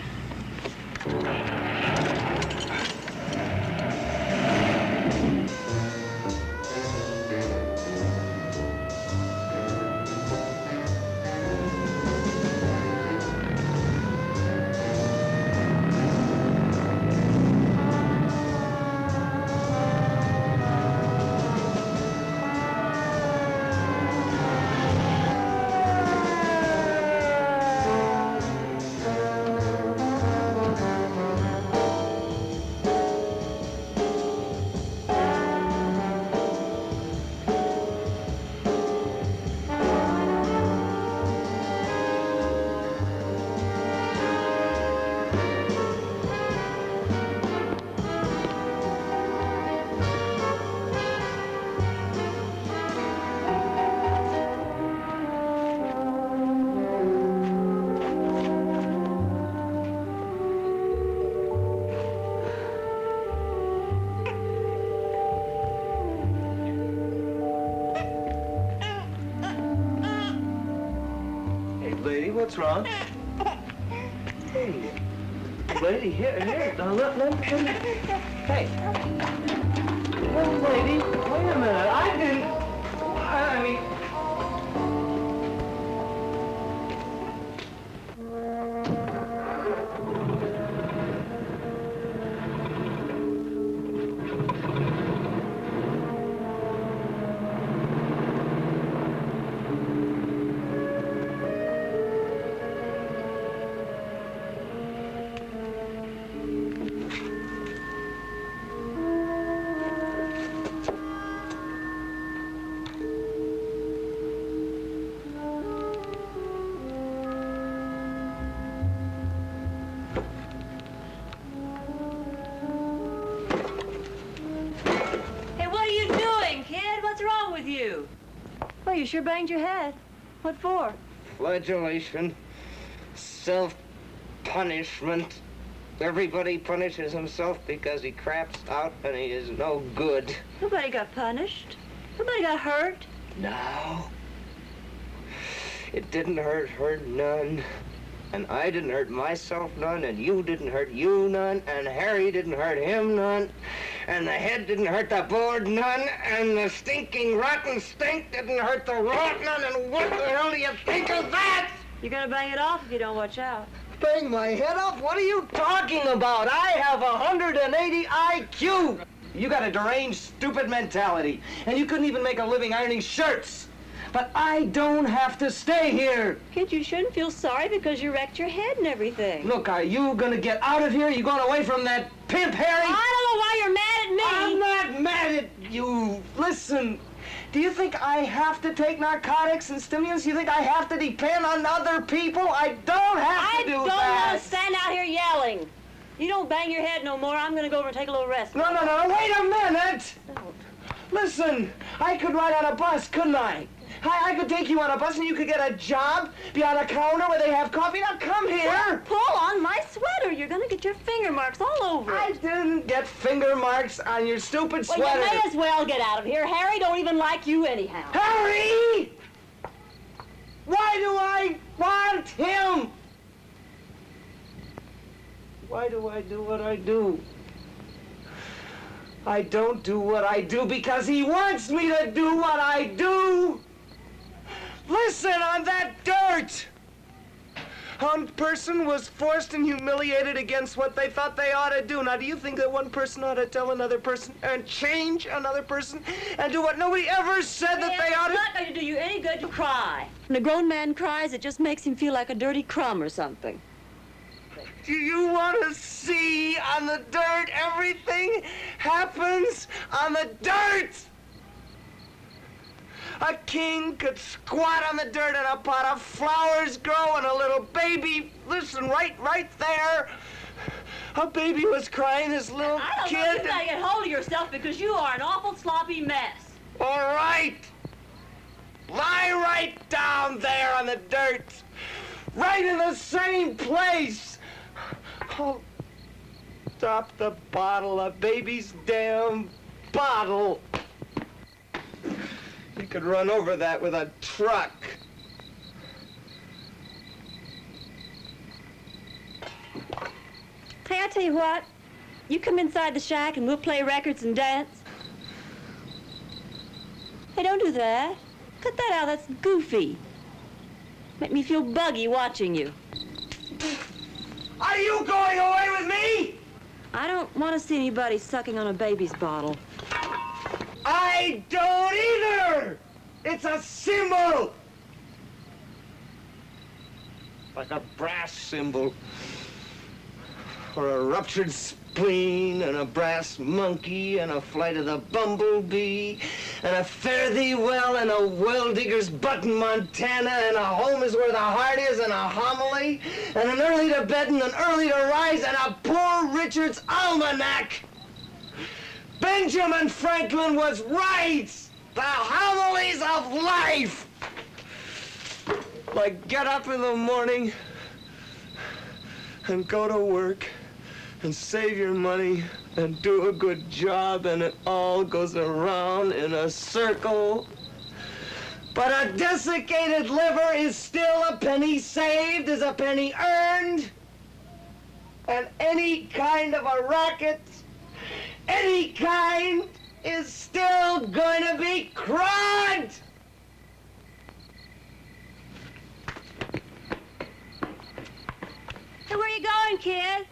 What's wrong? Hey, lady, here. Now, let me. Hey. Well, lady, wait a minute. I didn't. I mean. Well, you sure banged your head. What for? Flagellation. Self-punishment. Everybody punishes himself because he craps out and he is no good. Nobody got punished. Nobody got hurt. No. It didn't hurt her none. And I didn't hurt myself none, and you didn't hurt you none, and Harry didn't hurt him none, and the head didn't hurt the board none, and the stinking rotten stink didn't hurt the rot none, and what the hell do you think of that? You're gonna bang it off if you don't watch out. Bang my head off? What are you talking about? I have 180 IQ. You got a deranged, stupid mentality, and you couldn't even make a living ironing shirts. But I don't have to stay here. Kid, you shouldn't feel sorry because you wrecked your head and everything. Look, are you gonna get out of here? You going away from that pimp, Harry? I don't know why you're mad at me. I'm not mad at you. Listen, do you think I have to take narcotics and stimulants? You think I have to depend on other people? I don't have to do that. I don't want to stand out here yelling. You don't bang your head no more. I'm gonna go over and take a little rest. No, wait a minute. Don't. Listen, I could ride on a bus, couldn't I? I could take you on a bus and you could get a job, be on a counter where they have coffee. Now come here. Pull on my sweater. You're gonna get your finger marks all over it. I didn't get finger marks on your stupid sweater. Well, you may as well get out of here. Harry don't even like you anyhow. Harry! Why do I want him? Why do I do what I do? I don't do what I do because he wants me to do what I do. Listen, on that dirt. One person was forced and humiliated against what they thought they ought to do. Now, do you think that one person ought to tell another person and change another person and do what nobody ever said that they ought to? It's not going to do you any good to cry. When a grown man cries, it just makes him feel like a dirty crumb or something. Do you want to see on the dirt? Everything happens on the dirt. A king could squat on the dirt and a pot of flowers grow and a little baby, listen, right there. A baby was crying, this little kid. I don't know, you gotta get hold of yourself because you are an awful sloppy mess. All right. Lie right down there on the dirt. Right in the same place. Oh, stop the bottle, a baby's damn bottle. You could run over that with a truck. Hey, I tell you what, you come inside the shack and we'll play records and dance. Hey, don't do that. Cut that out, that's goofy. Make me feel buggy watching you. Are you going away with me? I don't want to see anybody sucking on a baby's bottle. I don't either! It's a symbol! Like a brass cymbal. Or a ruptured spleen, and a brass monkey, and a flight of the bumblebee, and a fare thee well, and a well-digger's butt in Montana, and a home is where the heart is, and a homily, and an early to bed and an early to rise, and a Poor Richard's almanac. Benjamin Franklin was right! The homilies of life! Like get up in the morning and go to work and save your money and do a good job and it all goes around in a circle. But a desiccated liver is still a penny saved, is a penny earned. And any kind of a racket, any kind, is still going to be crud! Hey, where you going, kid?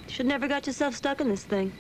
Should never got yourself stuck in this thing.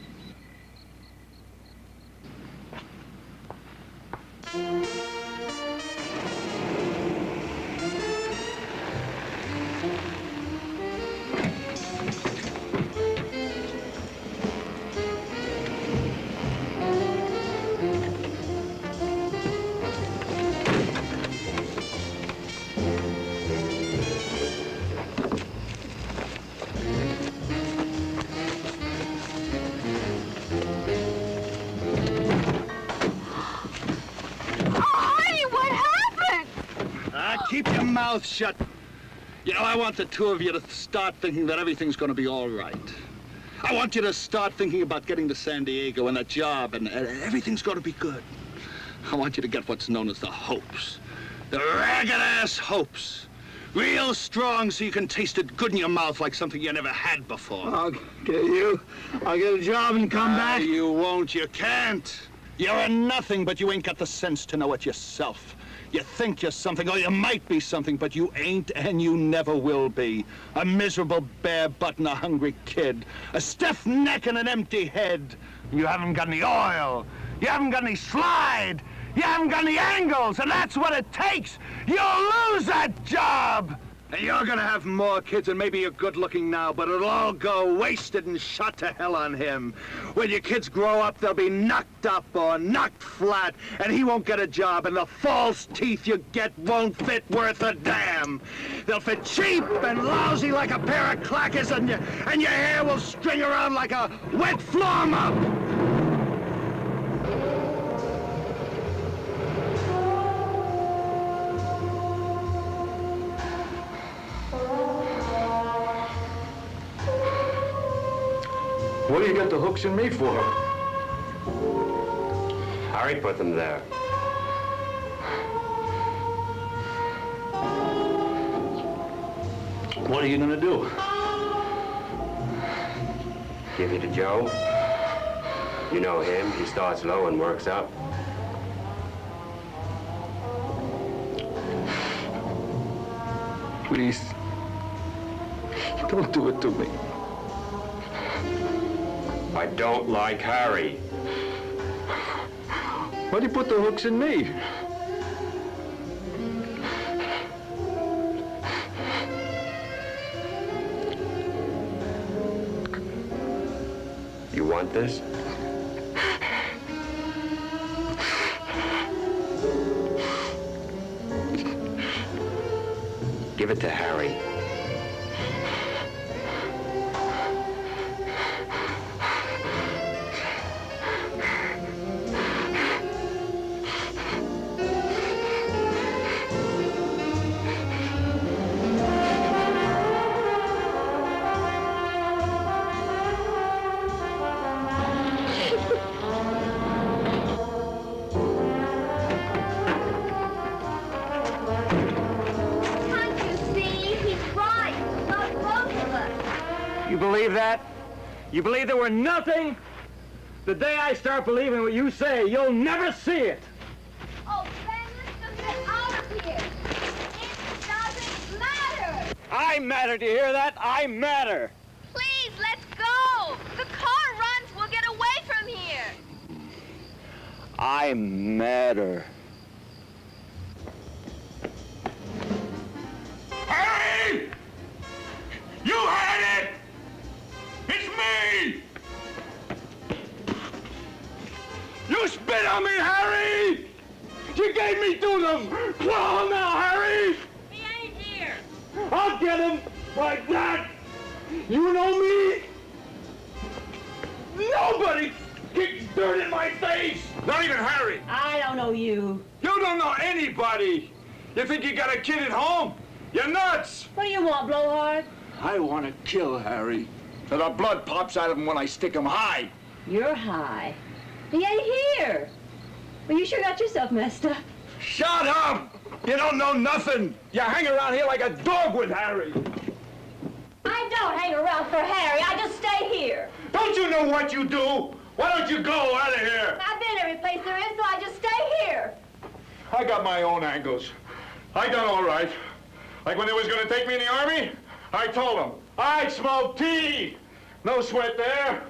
Keep your mouth shut. You know, I want the two of you to start thinking that everything's going to be all right. I want you to start thinking about getting to San Diego and a job, and everything's going to be good. I want you to get what's known as the hopes. The ragged-ass hopes. Real strong so you can taste it good in your mouth like something you never had before. I'll get a job and come back. You won't. You can't. You're a nothing, but you ain't got the sense to know it yourself. You think you're something, or you might be something, but you ain't, and you never will be. A miserable bare butt and a hungry kid. A stiff neck and an empty head. You haven't got any oil. You haven't got any slide. You haven't got any angles, and that's what it takes. You'll lose that job. And you're gonna have more kids, and maybe you're good looking now, but it'll all go wasted and shot to hell on him. When your kids grow up, they'll be knocked up or knocked flat, and he won't get a job, and the false teeth you get won't fit worth a damn. They'll fit cheap and lousy like a pair of clackers, and your hair will string around like a wet floor mop. What do you got the hooks in me for? Harry put them there. What are you gonna do? Give you to Joe. You know him. He starts low and works up. Please, don't do it to me. I don't like Harry. Why'd you put the hooks in me? You want this? Give it to Harry. You believe that? You believe that we're nothing? The day I start believing what you say, you'll never see it. Oh, Ben, let's just get out of here. It doesn't matter. I matter, do you hear that? I matter. Please, let's go. The car runs. We'll get away from here. I matter. Harry! You had it! It's me! You spit on me, Harry! You gave me to them! Claw now, Harry! He ain't here. I'll get him like that! You know me? Nobody kicks dirt in my face! Not even Harry! I don't know you. You don't know anybody! You think you got a kid at home? You're nuts! What do you want, Blowhard? I want to kill Harry. So the blood pops out of him when I stick him high. You're high. He ain't here. Well, you sure got yourself messed up. Shut up! You don't know nothing. You hang around here like a dog with Harry. I don't hang around for Harry. I just stay here. Don't you know what you do? Why don't you go out of here? I've been every place there is, so I just stay here. I got my own angles. I done all right. Like when they was gonna take me in the army, I told them, I smoke tea. No sweat there.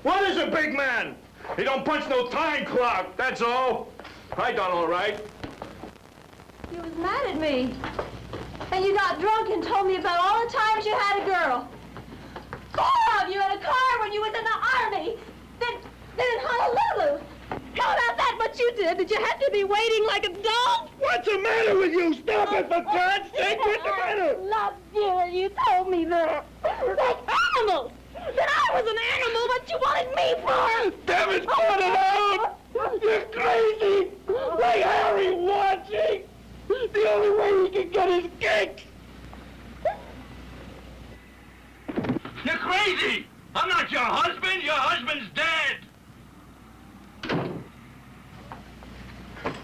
What is a big man? He don't punch no time clock, that's all. I done all right. You was mad at me. And you got drunk and told me about all the times you had a girl. 4 of you in a car when you was in the army. Then in Honolulu. How about that, what you did? Did you have to be waiting like a dog? What's the matter with you? Stop it, for God's sake! What's the matter? I love you, and you told me that. Like animals. That I was an animal, what you wanted me for. Damn it, cut it out! You're crazy! Like Harry watching! The only way he can get his kicks! You're crazy! I'm not your husband! Your husband's dead!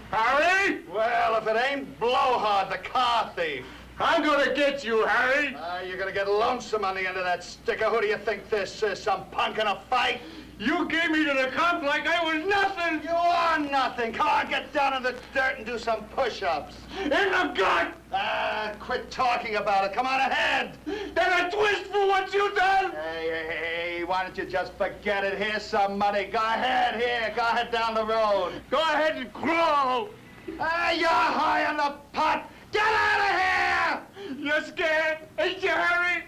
Harry? Well, if it ain't Blowhard, the car thief. I'm gonna get you, Harry! You're gonna get lonesome on the end of that sticker. Who do you think this is, some punk in a fight? You gave me to the cops like I was nothing! You are nothing. Come on, get down in the dirt and do some push-ups. In the gut! Quit talking about it. Come on ahead. Then a twist for what you done! Hey, why don't you just forget it? Here's some money. Go ahead, here. Go ahead down the road. Go ahead and crawl! You're high on the pot. Get out of here! You're scared, ain't you, Harry?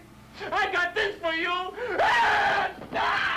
I got this for you! Harry!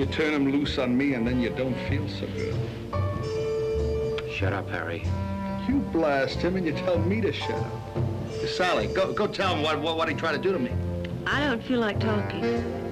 you turn him loose on me and then you don't feel so good. Shut up, Harry. You blast him and you tell me to shut up. Sally, go tell him what he tried to do to me. I don't feel like talking.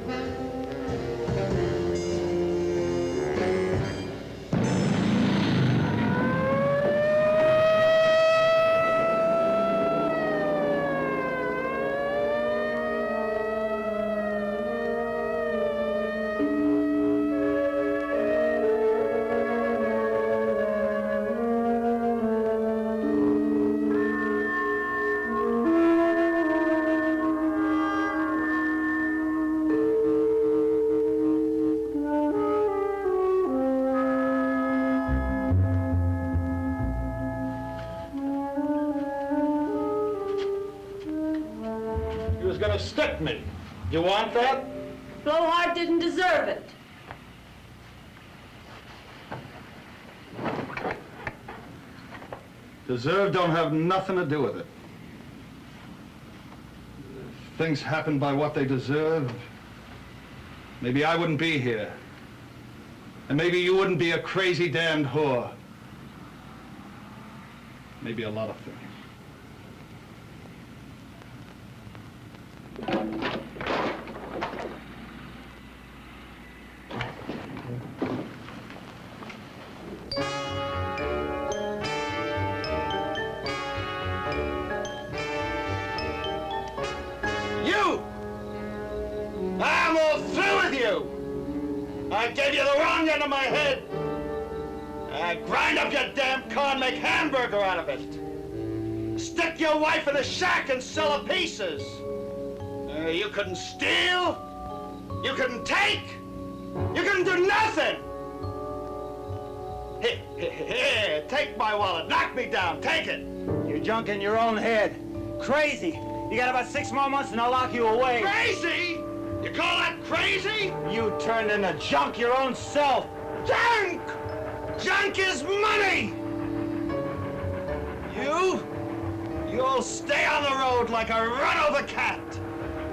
Gonna stick me. You want that? Blowhard didn't deserve it. Deserve don't have nothing to do with it. If things happen by what they deserve, maybe I wouldn't be here. And maybe you wouldn't be a crazy damned whore. Maybe a lot of things. I'm all through with you! I gave you the wrong end of my head! I grind up your damn car and make hamburger out of it! Stick your wife in a shack and sell her pieces! You couldn't steal! You couldn't take! You couldn't do nothing! Here, take my wallet, knock me down, take it! You're junk in your own head. Crazy! You got about 6 more months and I'll lock you away. Crazy? You call that crazy? You turned into junk your own self. Junk! Junk is money! You'll stay on the road like a run-over cat.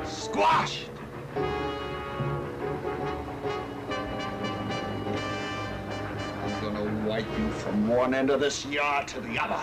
Squashed. I'm gonna wipe you from one end of this yard to the other.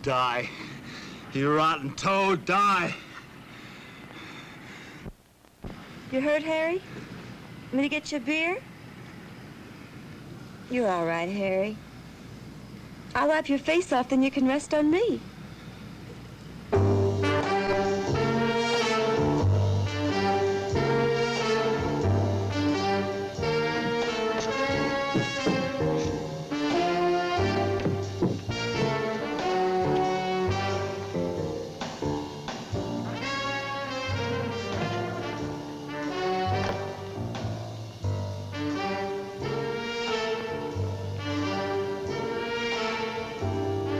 Die. You rotten toad, die. You hurt, Harry? Want me to get you a beer? You're all right, Harry. I'll wipe your face off, then you can rest on me.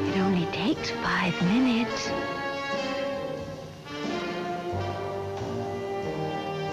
It only takes 5 minutes.